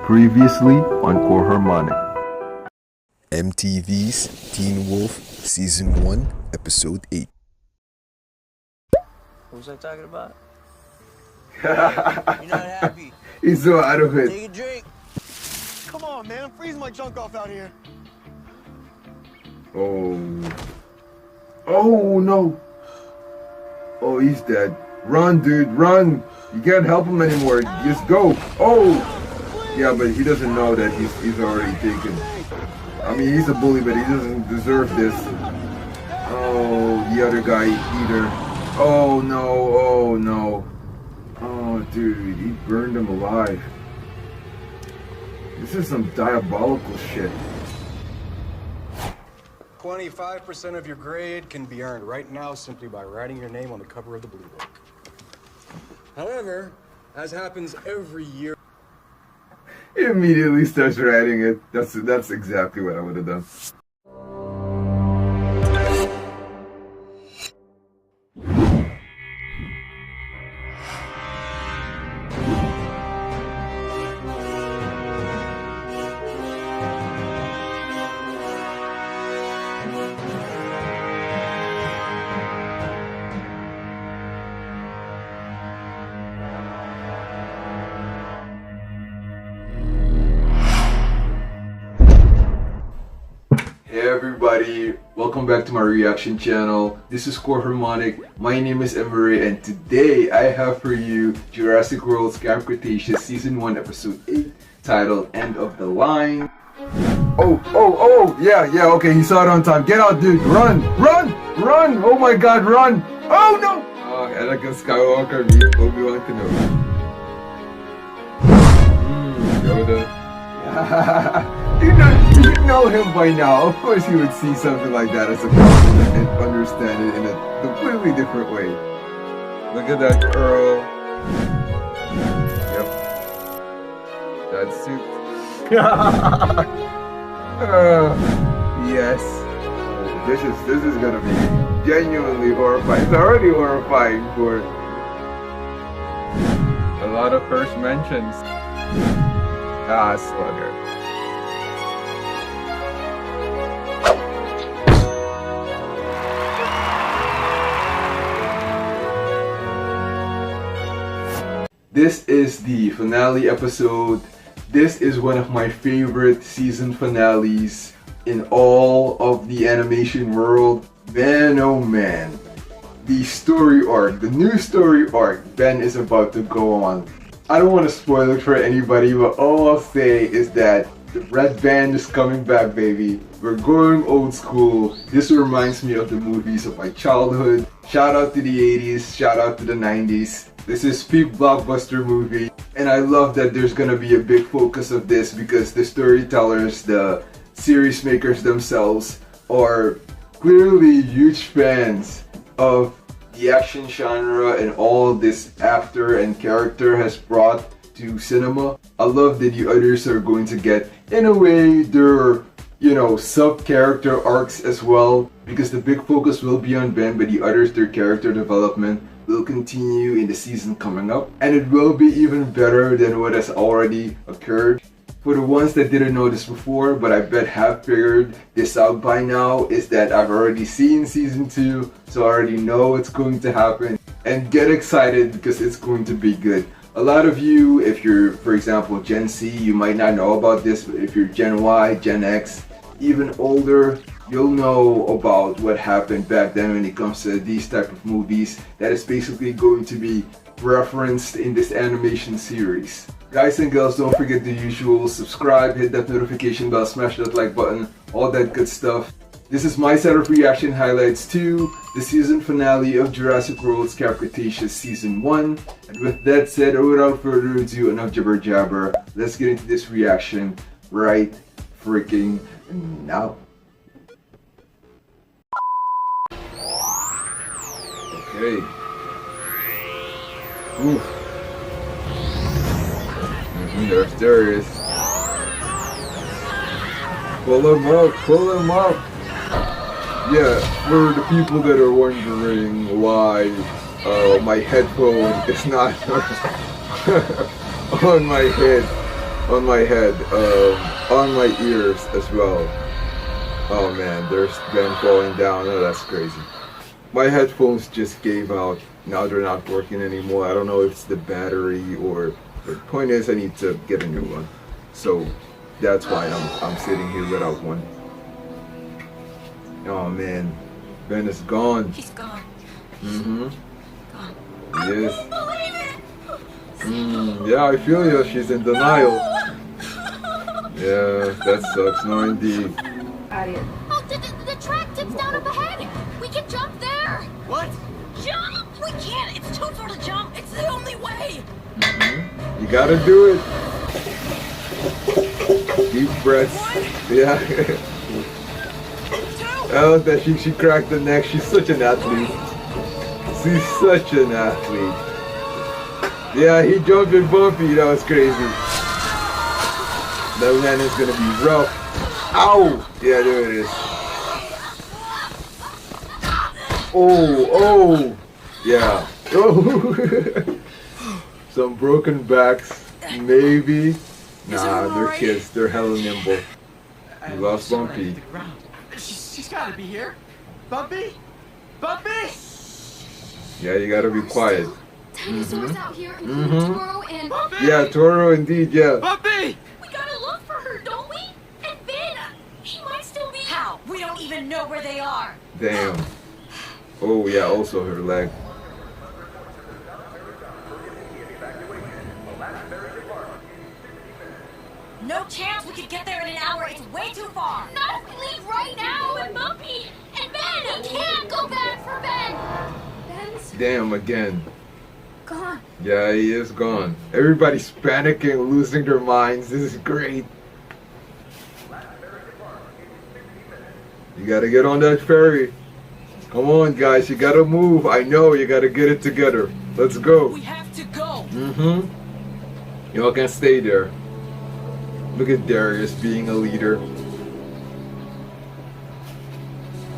Previously on Core Harmonic. MTV's Teen Wolf Season 1, Episode 8. What was I talking about? You're not happy. He's so out of it. Take a drink. Come on, man. I'm freezing my junk off out here. Oh no. Oh, he's dead. Run, dude, run. You can't help him anymore. Just go. Oh. Yeah, but he doesn't know that he's already taken. I mean, he's a bully, but he doesn't deserve this. Oh, the other guy, Peter. Oh no. Oh, dude, he burned him alive. This is some diabolical shit. 25% of your grade can be earned right now simply by writing your name on the cover of the blue book. However, as happens every year, He immediately starts writing it. That's exactly what I would have done. Hey everybody, welcome back to my reaction channel. This is Core Harmonic. My name is EMIRAE, and today I have for you Jurassic World Camp Cretaceous Season 1 Episode 8, titled End of the Line. Oh, yeah, okay, he saw it on time. Get out, dude, run! Oh my god, run! Oh no! Oh, Anakin Skywalker meet Obi-Wan Kenobi. Yoda. You know him by now. Of course he would see something like that as a compliment and understand it in a completely different way. Look at that girl. Yep. That suit. Yes. This is gonna be genuinely horrifying. It's already horrifying for a lot of first mentions. Slugger. This is the finale episode. This is one of my favorite season finales in all of the animation world. Man, oh man. The story arc, the new story arc Ben is about to go on. I don't want to spoil it for anybody, but all I'll say is that the Red Band is coming back, baby. We're going old school. This reminds me of the movies of my childhood. Shout out to the 80s, shout out to the 90s. This is peak blockbuster movie, and I love that there's gonna be a big focus of this because the storytellers, the series makers themselves, are clearly huge fans of the action genre and all this actor and character has brought to cinema. I love that the others are going to get, in a way, their sub-character arcs as well, because the big focus will be on Ben, but the others, their character development will continue in the season coming up, and it will be even better than what has already occurred. For the ones that didn't know this before, but I bet have figured this out by now, is that I've already seen season 2, so I already know what's going to happen, and get excited because it's going to be good. A lot of you, if you're, for example, Gen Z, you might not know about this, but if you're Gen Y, Gen X, even older, you'll know about what happened back then when it comes to these type of movies that is basically going to be referenced in this animation series. Guys and girls, don't forget the usual: subscribe, hit that notification bell, smash that like button, all that good stuff. This is my set of reaction highlights to the season finale of Jurassic World Camp Cretaceous Season 1. And with that said, without further ado, enough jibber jabber, let's get into this reaction right freaking now. Okay. Oof. There he is. Pull him up. Yeah, for the people that are wondering why my headphone is not on my head, on my head, on my ears as well. Oh man, there's Ben falling down. Oh, that's crazy. My headphones just gave out. Now they're not working anymore. I don't know if it's the battery or. The point is, I need to get a new one. So that's why I'm sitting here without one. Oh man, Ben is gone. He's gone. Mm-hmm. Gone. Yes. I can't believe it. Yeah, I feel you. She's in denial. Yeah, that sucks. No, indeed. Oh, the track tips down up ahead. We can jump there. What? Jump! We can't. It's too far to jump. It's the only way. You gotta do it. Deep breaths. Yeah. Oh, that she cracked the neck. She's such an athlete. She's such an athlete. Yeah, he jumped in Bumpy. That was crazy. That land is gonna be rough. Ow! Yeah, there it is. Oh! Yeah. Oh! Some broken backs, maybe. Nah, they're kids. They're hella nimble. We lost Bumpy. She's gotta be here. Bumpy? Bumpy? Yeah, you gotta be quiet. Dinosaurs out here, including Toro and... Bumpy! Yeah, Toro indeed, yeah. Bumpy! We gotta look for her, don't we? And Ben, he might still be... How? We don't even know where they are. Damn. Oh, yeah, also her leg. No chance we could get there in an hour. It's way too far. Not if we leave right now. And Bumpy and Ben. We can't go back for Ben. Ben's Damn, again. gone. Yeah, he is gone. Everybody's panicking, losing their minds. This is great. You gotta get on that ferry. Come on, guys. You gotta move. I know you gotta get it together. Let's go. We have to go. Y'all can stay there. Look at Darius being a leader.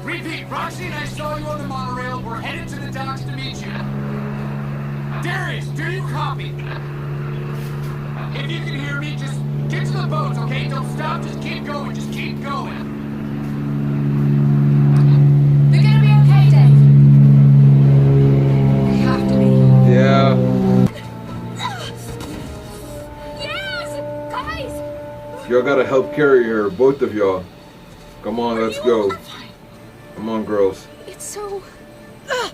Repeat, Roxy and I saw you on the monorail. We're headed to the docks to meet you. Darius, do you copy? If you can hear me, just get to the boats, okay? Don't stop, just keep going, just keep going. They're gonna be okay, Dave. They have to be. Yeah. Yes! Guys! Y'all gotta help carry her, both of y'all. Come on, let's go. Come on, girls. It's so... How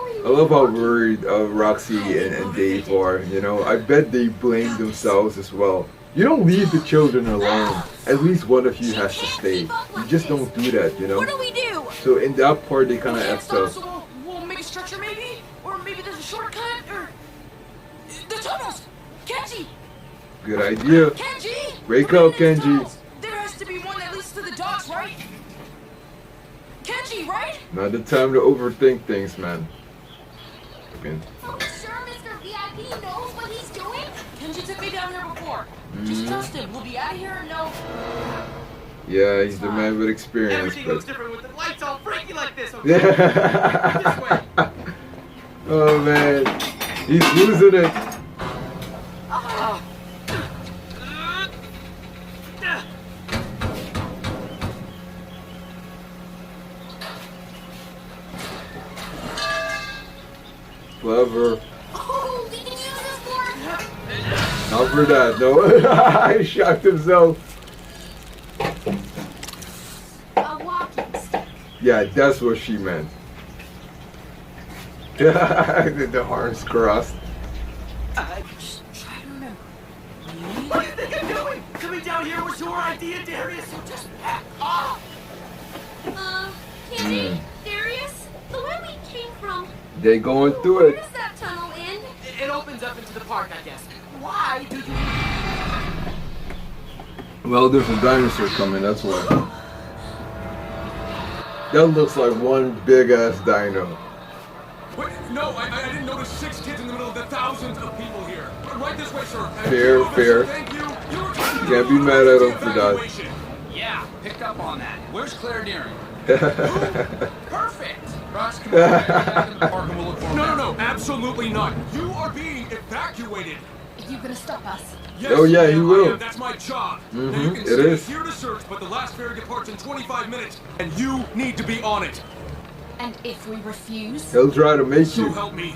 are you? I love how worried Roxy and Dave are, you know. I bet they blame themselves as well. You don't leave the children alone. At least one of you has to stay. You just don't do that, you know. What do we do? So in that part, they kind of Can't effed stop, up. so we'll make a structure maybe? Or maybe there's a shortcut, or... The tunnels! Kenji! Good idea. Kenji! Wake We're up, in these Kenji. tunnels. There has to be one that leads to the docks, right? Kenji, right? Not the time to overthink things, man. Okay. Are we sure Mr. VIP knows what he's doing? Kenji took me down here before. Just trust him. We'll be out of here and no... Yeah, he's the man with experience, Everything looks but... different with the lights all freaky like this, okay? This way. Oh man, he's losing it. Clever. Oh, we can use this for... Not for that, no. He shocked himself. a walking stick. Yeah, that's what she meant. The arms crossed. I don't know. What do you think I'm doing? Coming down here was your idea, Darius, so just back off! Kenji, Darius, the way we came from... They going through Where it. does that tunnel end? It opens up into the park, I guess. Why do you... Well, there's a dinosaur coming, that's why. That looks like one big ass dino. Wait, no, I didn't notice 6 kids in the middle of the thousands of people here. Right this way, sir. Fair, fair. Thank you. Can't be mad at him for that. Yeah, picked up on that. Where's Claire Deering? Perfect! Ross, come on. Back in the park and we'll look for him. No, absolutely not. You are being evacuated. you gonna stop us? Yes, Oh, yeah, he I will. am. That's my job. Mhm, Now you can it stay is. here to search, but the last ferry departs in 25 minutes, and you need to be on it. And if we refuse? He'll try to make So you. help me.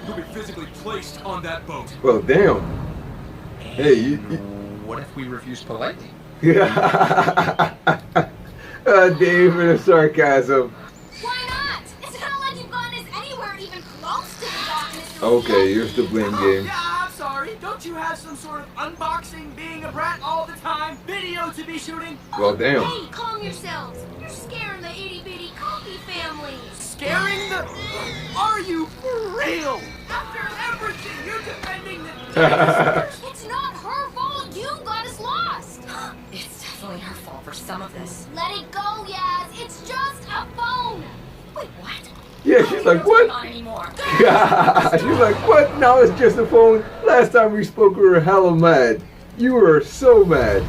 You'll be physically placed on that boat. Well, damn. Hey, you What if we refuse politely? Dave with a sarcasm. Why not? It's not like you've gotten us anywhere even close to the dock, Mr. Okay, here's the blame game. Yeah, I'm sorry. Don't you have some sort of unboxing, being a brat all the time, video to be shooting? Well, damn. Hey, calm yourselves. You're scaring the itty-bitty coffee family. Scaring the... Are you for real? After everything, you're defending the... It's not her fault you got us lost. It's definitely her fault for some of this. Let it go, Yaz. It's just a phone. Wait, what? Yeah, she's like, what? Not anymore. She's like, what? Now it's just a phone. Last time we spoke, we were hella mad. You were so mad.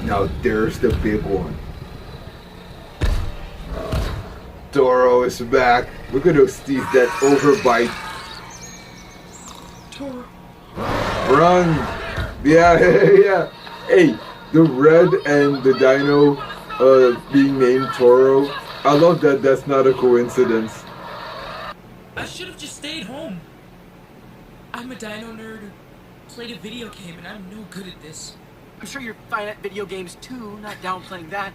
Now there's the big one. Toro is back. Look at those teeth, that overbite. Run! Yeah, yeah. Hey, the red and the dino being named Toro. I love that. That's not a coincidence. I should have just stayed home. I'm a dino nerd who played a video game and I'm no good at this. I'm sure you're fine at video games too, not downplaying that.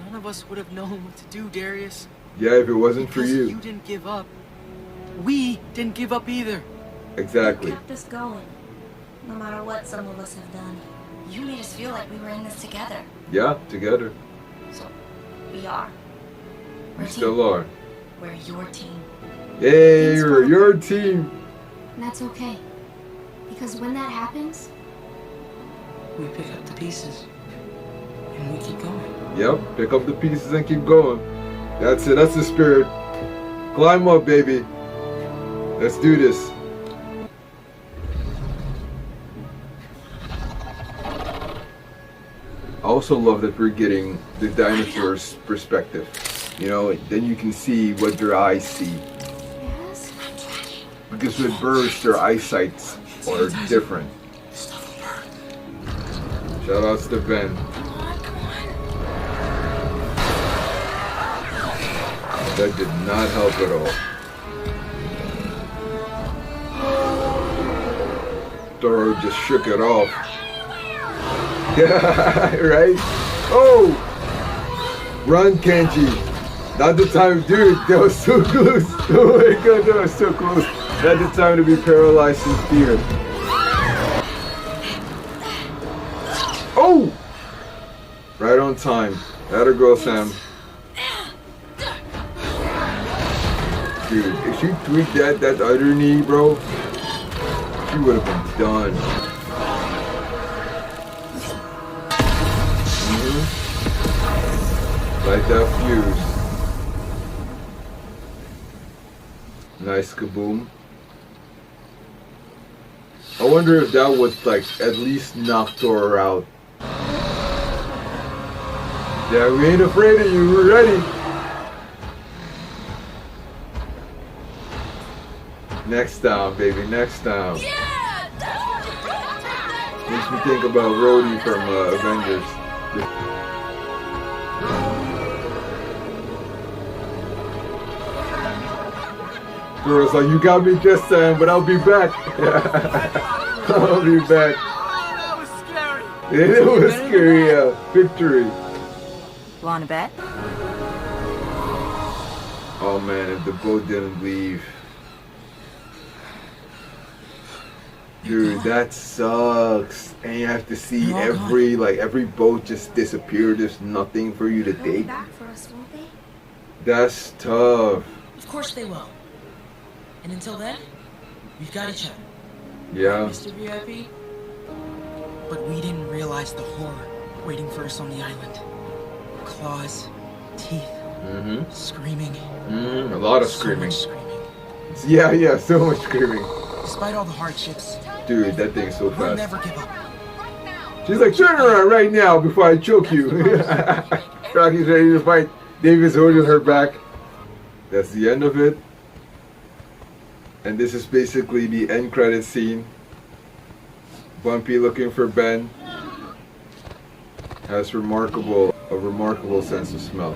None of us would have known what to do, Darius. Yeah, if it wasn't for Because you. you didn't give up. We didn't give up either. Exactly. You kept us going, no matter what some of us have done. You made us feel like we were in this together. Yeah, together. So, we are. We're We a still team. are. We're your team. Yay, we're your team. And that's okay. Because when that happens, We pick up the pieces and we keep going. Yep, pick up the pieces and keep going. That's it, that's the spirit. Climb up, baby. Let's do this. I also love that we're getting the dinosaurs' perspective. You know, then you can see what their eyes see. yes, Because with birds, their eyesights are different. Shout outs to Ben. That did not help at all. Toro just shook it off. Yeah, right? Oh! Run, Kenji. Not the time, dude. That was so close. Oh my god, that was so close. Not the time to be paralyzed in fear. Oh! Right on time. Atta girl, Sam. Dude, if she tweaked that other knee, bro, she would have been done. Light that fuse. Nice kaboom. I wonder if that would like at least knock Thor out. Yeah, we ain't afraid of you. We're ready. Next time, baby. Next time. Makes me think about Rhodey from Avengers. Girl's like, you got me this time, but I'll be back. I'll be back. That was scary. It was scary, victory. Wanna bet? Oh man, if the boat didn't leave. Dude, that sucks. And you have to see every boat just disappear. There's nothing for you to they'll be take. back for us, won't they? That's tough. Of course they will. And until then, we've got each other. Yeah. Mr. VIP. But we didn't realize the horror waiting for us on the island. Claws, teeth, screaming. A lot of So screaming. much screaming. Yeah, so much screaming. Despite all the hardships, Dude, that thing's so we'll fast. never give up. She's like, turn around right now before I choke you. Rocky's ready to fight. David's holding her back. That's the end of it. And this is basically the end credit scene. Bumpy looking for Ben. Has a remarkable sense of smell.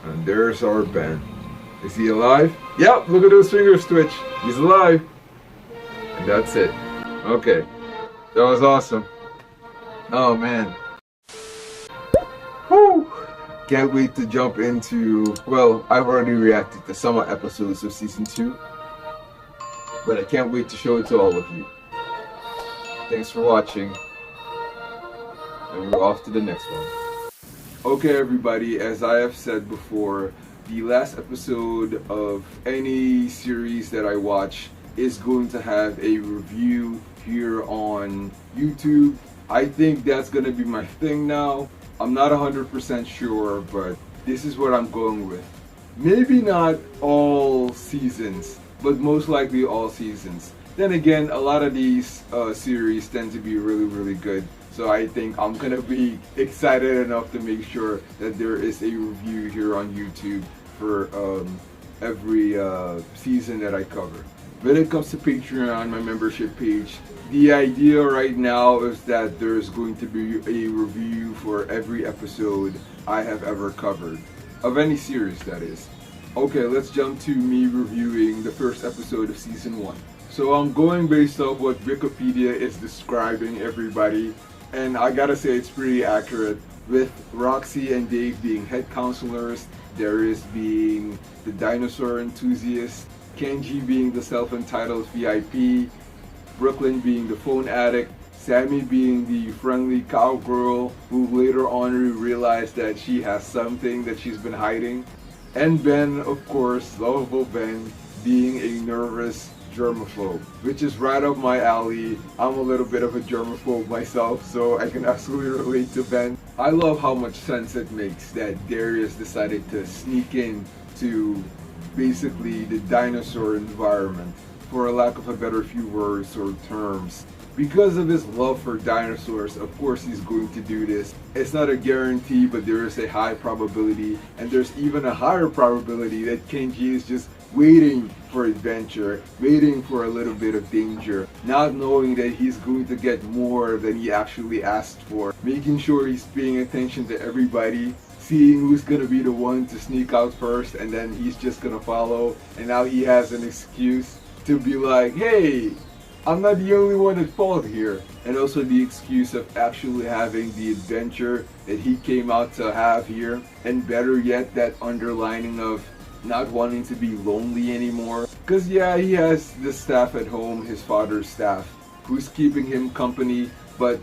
And there's our Ben. Is he alive? Yep, look at those fingers twitch. He's alive. And that's it. Okay. That was awesome. Oh man. Woo! Can't wait to jump into, well, I've already reacted to some episodes of season 2. But I can't wait to show it to all of you. Thanks for watching. And we're off to the next one. Okay everybody, as I have said before, the last episode of any series that I watch is going to have a review here on YouTube. I think that's going to be my thing now. I'm not 100% sure, but this is what I'm going with. Maybe not all seasons, but most likely all seasons. Then again, a lot of these series tend to be really good. So I think I'm gonna be excited enough to make sure that there is a review here on YouTube for every season that I cover. When it comes to Patreon, my membership page, the idea right now is that there's going to be a review for every episode I have ever covered. Of any series, that is. Okay, let's jump to me reviewing the first episode of season 1. So I'm going based off what Wikipedia is describing, everybody. And I gotta say it's pretty accurate, with Roxy and Dave being head counselors, Darius being the dinosaur enthusiast, Kenji being the self-entitled VIP, Brooklyn being the phone addict, Sammy being the friendly cowgirl who later on we realized that she has something that she's been hiding, and Ben, of course, lovable Ben, being a nervous germaphobe, which is right up my alley. I'm a little bit of a germaphobe myself, so I can absolutely relate to Ben. I love how much sense it makes that Darius decided to sneak in to basically the dinosaur environment, for a lack of a better few words or terms. Because of his love for dinosaurs, of course he's going to do this. It's not a guarantee, but there is a high probability, and there's even a higher probability that Kenji is just waiting for adventure, waiting for a little bit of danger, not knowing that he's going to get more than he actually asked for, making sure he's paying attention to everybody, seeing who's gonna be the one to sneak out first, and then he's just gonna follow, and now he has an excuse to be like, hey, I'm not the only one at fault here. And also the excuse of actually having the adventure that he came out to have here, and better yet, that underlining of not wanting to be lonely anymore. Because yeah, he has the staff at home, his father's staff, who's keeping him company, but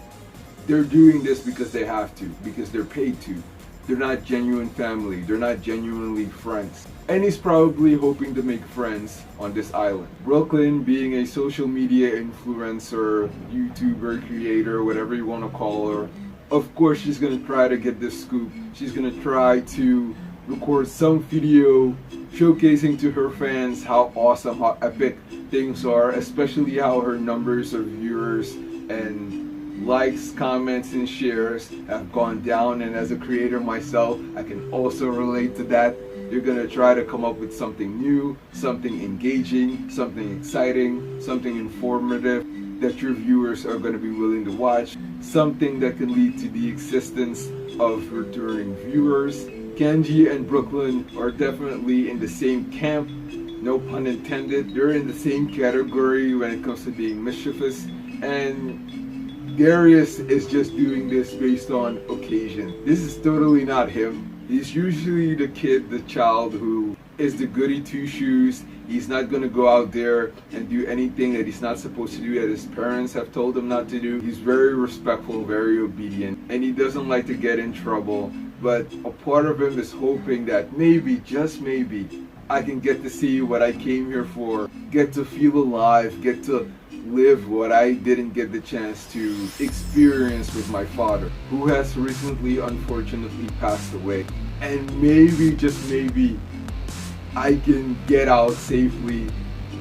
they're doing this because they have to, because they're paid to. They're not genuine family, they're not genuinely friends. And he's probably hoping to make friends on this island. Brooklyn, being a social media influencer, YouTuber, creator, whatever you want to call her, of course she's gonna try to get this scoop. She's gonna try to record some video showcasing to her fans how awesome, how epic things are, especially how her numbers of viewers and likes, comments, and shares have gone down. And as a creator myself, I can also relate to that. You're gonna try to come up with something new, something engaging, something exciting, something informative that your viewers are gonna be willing to watch, something that can lead to the existence of returning viewers. Kenji and Brooklyn are definitely in the same camp, no pun intended. They're in the same category when it comes to being mischievous, and Darius is just doing this based on occasion. This is totally not him. He's usually the kid, the child who is the goody two-shoes. He's not going to go out there and do anything that he's not supposed to do, that his parents have told him not to do. He's very respectful, very obedient, and he doesn't like to get in trouble. But a part of him is hoping that maybe, just maybe, I can get to see what I came here for, get to feel alive, get to live what I didn't get the chance to experience with my father, who has recently unfortunately passed away. And maybe, just maybe, I can get out safely,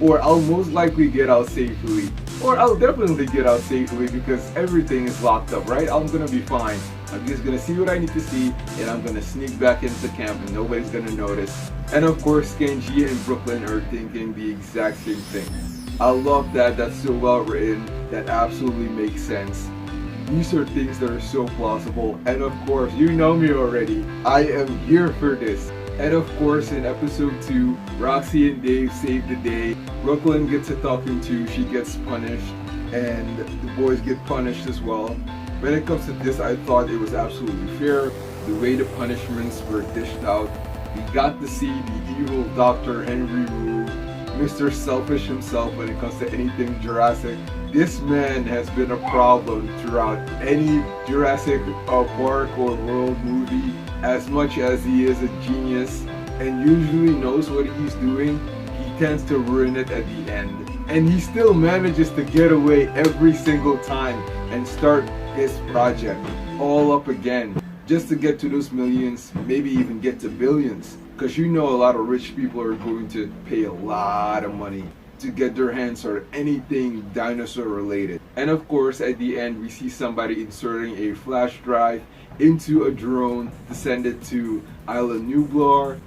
or I'll most likely get out safely Or I'll definitely get out safely because everything is locked up, right? I'm gonna be fine. I'm just gonna see what I need to see and I'm gonna sneak back into camp and nobody's gonna notice. And of course, Kenji and Brooklyn are thinking the exact same thing. I love that. That's so well written. That absolutely makes sense. These are things that are so plausible. And of course, you know me already. I am here for this. And of course, in episode 2, Roxy and Dave save the day. Brooklyn gets a talking to, she gets punished, and the boys get punished as well. When it comes to this, I thought it was absolutely fair. The way the punishments were dished out. We got to see the evil Dr. Henry Wu, Mr. Selfish himself when it comes to anything Jurassic. This man has been a problem throughout any Jurassic Park or World movie. As much as he is a genius and usually knows what he's doing, he tends to ruin it at the end. And he still manages to get away every single time and start his project all up again just to get to those millions, maybe even get to billions. Because you know a lot of rich people are going to pay a lot of money to get their hands on anything dinosaur related. And of course, at the end, we see somebody inserting a flash drive into a drone to send it to Island Nublar,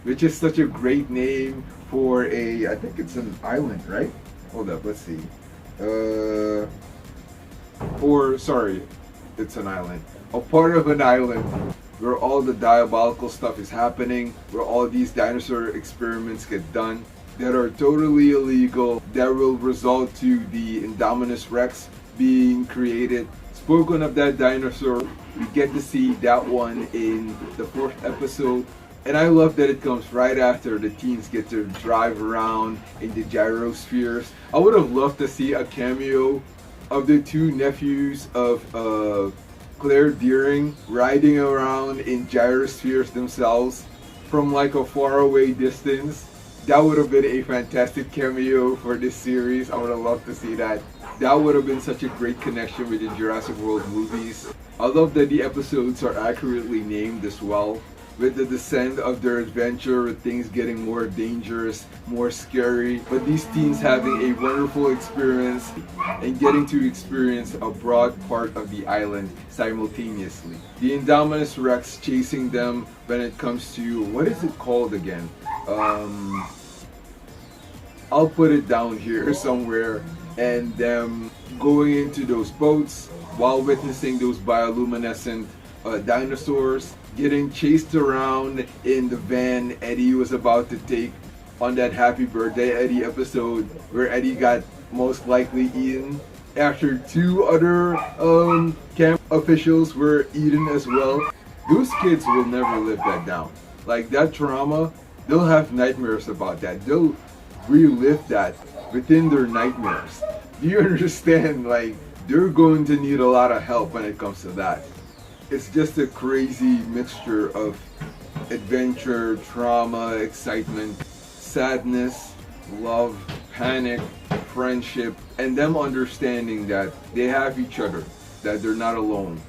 which is such a great name for a, I think it's an island, right? Hold up, let's see. Sorry, it's an island. A part of an island where all the diabolical stuff is happening, where all these dinosaur experiments get done that are totally illegal, that will result to the Indominus Rex being created. Spoken of that dinosaur, we get to see that one in the 4th episode. And I love that it comes right after the teens get to drive around in the gyrospheres. I would have loved to see a cameo of the 2 nephews of Claire Deering riding around in gyrospheres themselves from like a faraway distance. That would have been a fantastic cameo for this series. I would have loved to see that. That would have been such a great connection with the Jurassic World movies. I love that the episodes are accurately named as well, with the descent of their adventure, with things getting more dangerous, more scary, but these teens having a wonderful experience and getting to experience a broad part of the island simultaneously. The Indominus Rex chasing them when it comes to, what is it called again? I'll put it down here somewhere, and them going into those boats while witnessing those bioluminescent dinosaurs, getting chased around in the van Eddie was about to take on that Happy Birthday Eddie episode, where Eddie got most likely eaten after 2 other camp officials were eaten as well. Those kids will never live that down. Like, that trauma, they'll have nightmares about that. They'll relive that within their nightmares. Do you understand? Like, they're going to need a lot of help when it comes to that. It's just a crazy mixture of adventure, trauma, excitement, sadness, love, panic, friendship, and them understanding that they have each other, that they're not alone,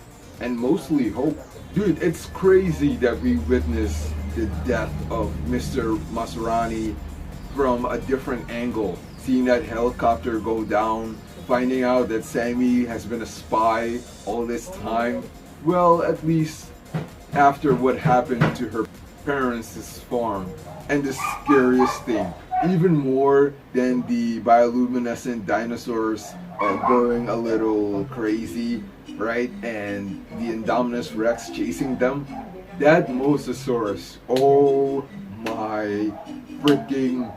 and mostly hope. Dude, it's crazy that we witnessed the death of Mr. Maserani from a different angle, seeing that helicopter go down, finding out that Sammy has been a spy all this time. Well, at least after what happened to her parents' farm. And the scariest thing, even more than the bioluminescent dinosaurs going a little crazy, right? And the Indominus Rex chasing them, that Mosasaurus, oh my freaking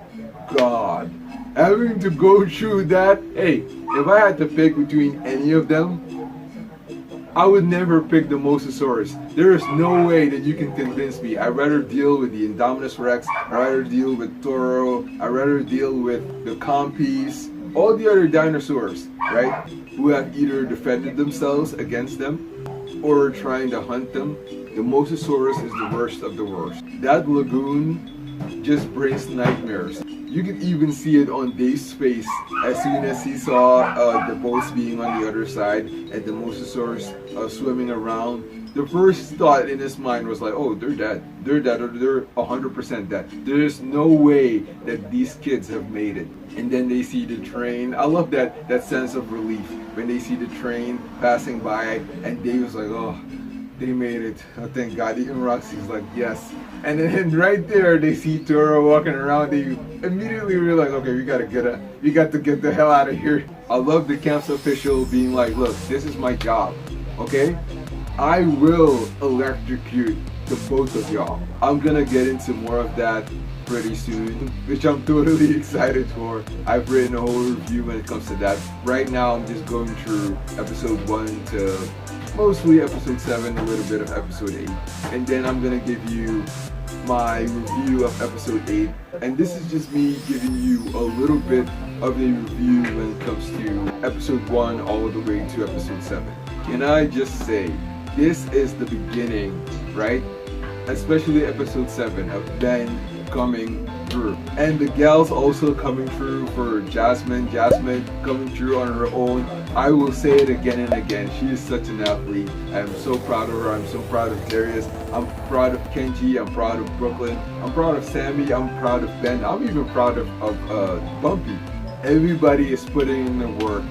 god. Having to go through that, hey, if I had to pick between any of them, I would never pick the Mosasaurus. There is no way that you can convince me. I'd rather deal with the Indominus Rex, I'd rather deal with Toro, I'd rather deal with the Compies, all the other dinosaurs, right? Who have either defended themselves against them or trying to hunt them. The Mosasaurus is the worst of the worst. That lagoon just brings nightmares. You can even see it on Dave's face as soon as he saw the boats being on the other side and the Mosasaurus swimming around. The first thought in his mind was like, oh, they're dead. They're dead, or they're 100% dead. There's no way that these kids have made it. And then they see the train. I love that sense of relief when they see the train passing by, and Dave was like, oh, they made it. Oh, thank God. Even Roxy's like, yes. And then right there, they see Toro walking around. They immediately realize, okay, we got to get the hell out of here. I love the camp's official being like, look, this is my job, okay? I will electrocute the both of y'all. I'm gonna get into more of that pretty soon, which I'm totally excited for. I've written a whole review when it comes to that. Right now, I'm just going through episode 1 to mostly episode 7, a little bit of episode 8. And then I'm gonna give you my review of episode 8. And this is just me giving you a little bit of a review when it comes to episode 1 all the way to episode 7. Can I just say, this is the beginning, right? Especially episode 7 of Ben coming through. And the gals also coming through for Jasmine. Jasmine coming through on her own. I will say it again and again. She is such an athlete. I'm so proud of her. I'm so proud of Darius. I'm proud of Kenji. I'm proud of Brooklyn. I'm proud of Sammy. I'm proud of Ben. I'm even proud of Bumpy. Everybody is putting in the work.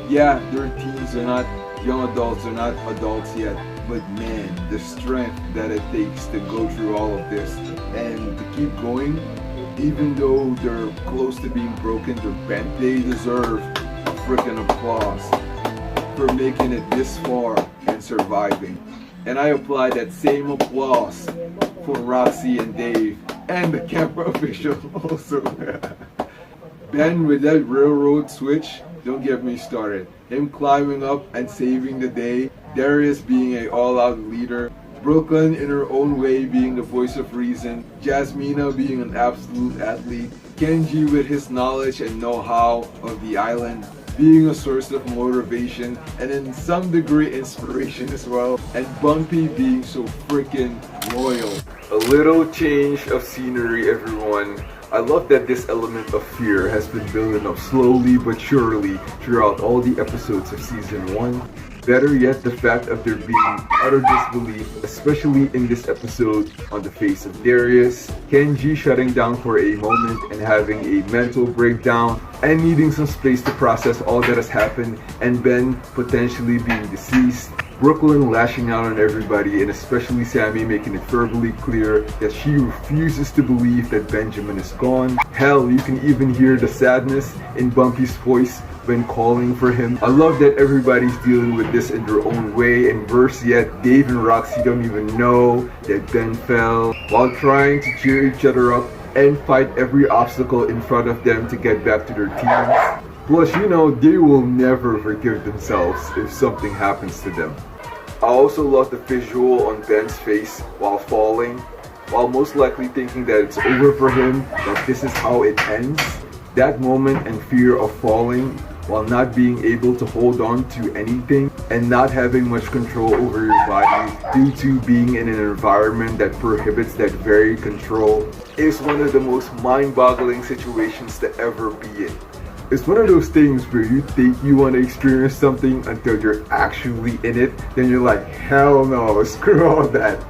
Yeah, they're teens. They're not young adults. They're not adults yet. But man, the strength that it takes to go through all of this and to keep going, even though they're close to being broken, they're bent, they deserve a freaking applause for making it this far and surviving. And I apply that same applause for Roxy and Dave and the camera official also. Ben with that railroad switch, don't get me started. Him climbing up and saving the day. Darius being an all-out leader. Brooklyn in her own way being the voice of reason. Jasmina being an absolute athlete. Kenji with his knowledge and know-how of the island being a source of motivation and in some degree inspiration as well. And Bumpy being so freaking loyal. A little change of scenery, everyone. I love that this element of fear has been building up slowly but surely throughout all the episodes of season 1. Better yet, the fact of there being utter disbelief, especially in this episode, on the face of Darius, Kenji shutting down for a moment and having a mental breakdown and needing some space to process all that has happened, and Ben potentially being deceased, Brooklyn lashing out on everybody, and especially Sammy making it verbally clear that she refuses to believe that Benjamin is gone. Hell, you can even hear the sadness in Bumpy's voice when calling for him. I love that everybody's dealing with this in their own way, and worse yet, Dave and Roxy don't even know that Ben fell while trying to cheer each other up and fight every obstacle in front of them to get back to their teams. Plus, you know, they will never forgive themselves if something happens to them. I also love the visual on Ben's face while falling, while most likely thinking that it's over for him, that this is how it ends. That moment and fear of falling while not being able to hold on to anything and not having much control over your body due to being in an environment that prohibits that very control is one of the most mind-boggling situations to ever be in. It's one of those things where you think you want to experience something until you're actually in it, then you're like, hell no, screw all that.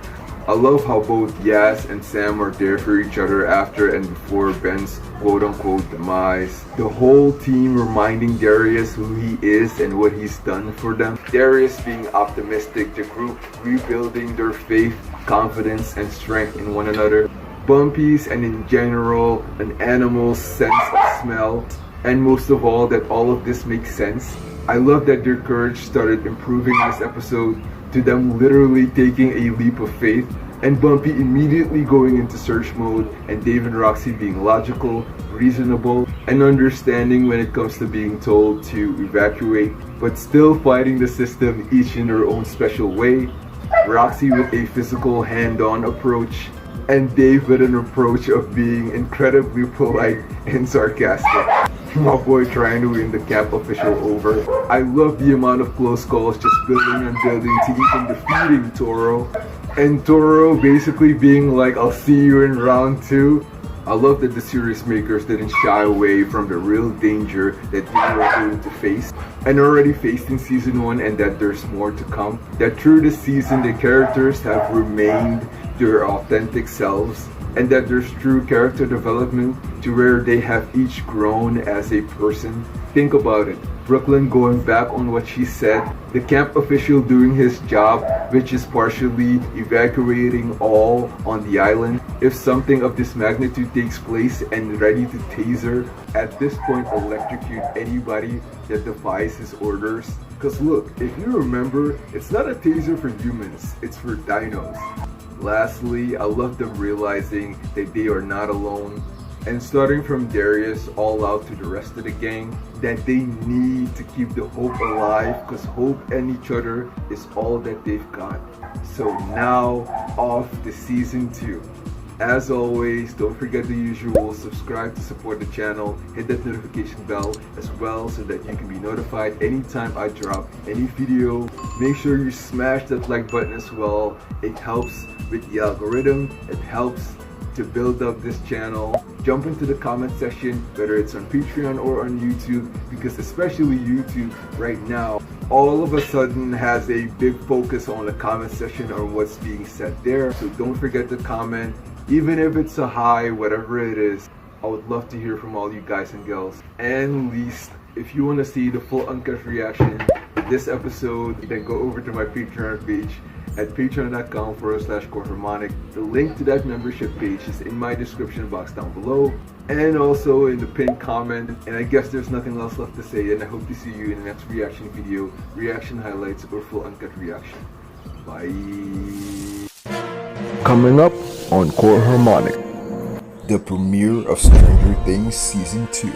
I love how both Yas and Sam are there for each other after and before Ben's quote-unquote demise. The whole team reminding Darius who he is and what he's done for them. Darius being optimistic, the group rebuilding their faith, confidence, and strength in one another. Bumpy's and in general, an animal's sense of smell. And most of all, that all of this makes sense. I love that their courage started improving this episode to them literally taking a leap of faith, and Bumpy immediately going into search mode, and Dave and Roxy being logical, reasonable, and understanding when it comes to being told to evacuate, but still fighting the system each in their own special way. Roxy with a physical hand-on approach, and Dave with an approach of being incredibly polite and sarcastic. My boy trying to win the camp official over. I love the amount of close calls just building and building to even defeating Toro. And Toro basically being like, I'll see you in round 2. I love that the series makers didn't shy away from the real danger that they were going to face and already faced in season 1, and that there's more to come. That through this season the characters have remained their authentic selves, and that there's true character development to where they have each grown as a person. Think about it. Brooklyn going back on what she said, the camp official doing his job, which is partially evacuating all on the island. If something of this magnitude takes place and ready to taser, at this point electrocute anybody that defies his orders. Cause look, if you remember, it's not a taser for humans, it's for dinos. Lastly, I love them realizing that they are not alone, and starting from Darius all out to the rest of the gang, that they need to keep the hope alive, because hope and each other is all that they've got. So now, off to season 2. As always, don't forget the usual, subscribe to support the channel, hit that notification bell as well so that you can be notified anytime I drop any video. Make sure you smash that like button as well. It helps with the algorithm, it helps to build up this channel. Jump into the comment section, whether it's on Patreon or on YouTube, because especially YouTube right now all of a sudden has a big focus on the comment section on what's being said there. So don't forget to comment, even if it's a hi, whatever it is. I would love to hear from all you guys and girls. And least, if you want to see the full uncut reaction to this episode, then go over to my Patreon page at patreon.com/Harmonic. The link to that membership page is in my description box down below, and also in the pinned comment. And I guess there's nothing else left to say, and I hope to see you in the next reaction video, reaction highlights, or full uncut reaction. Bye. Coming up on Core Harmonic, the premiere of Stranger Things Season 2.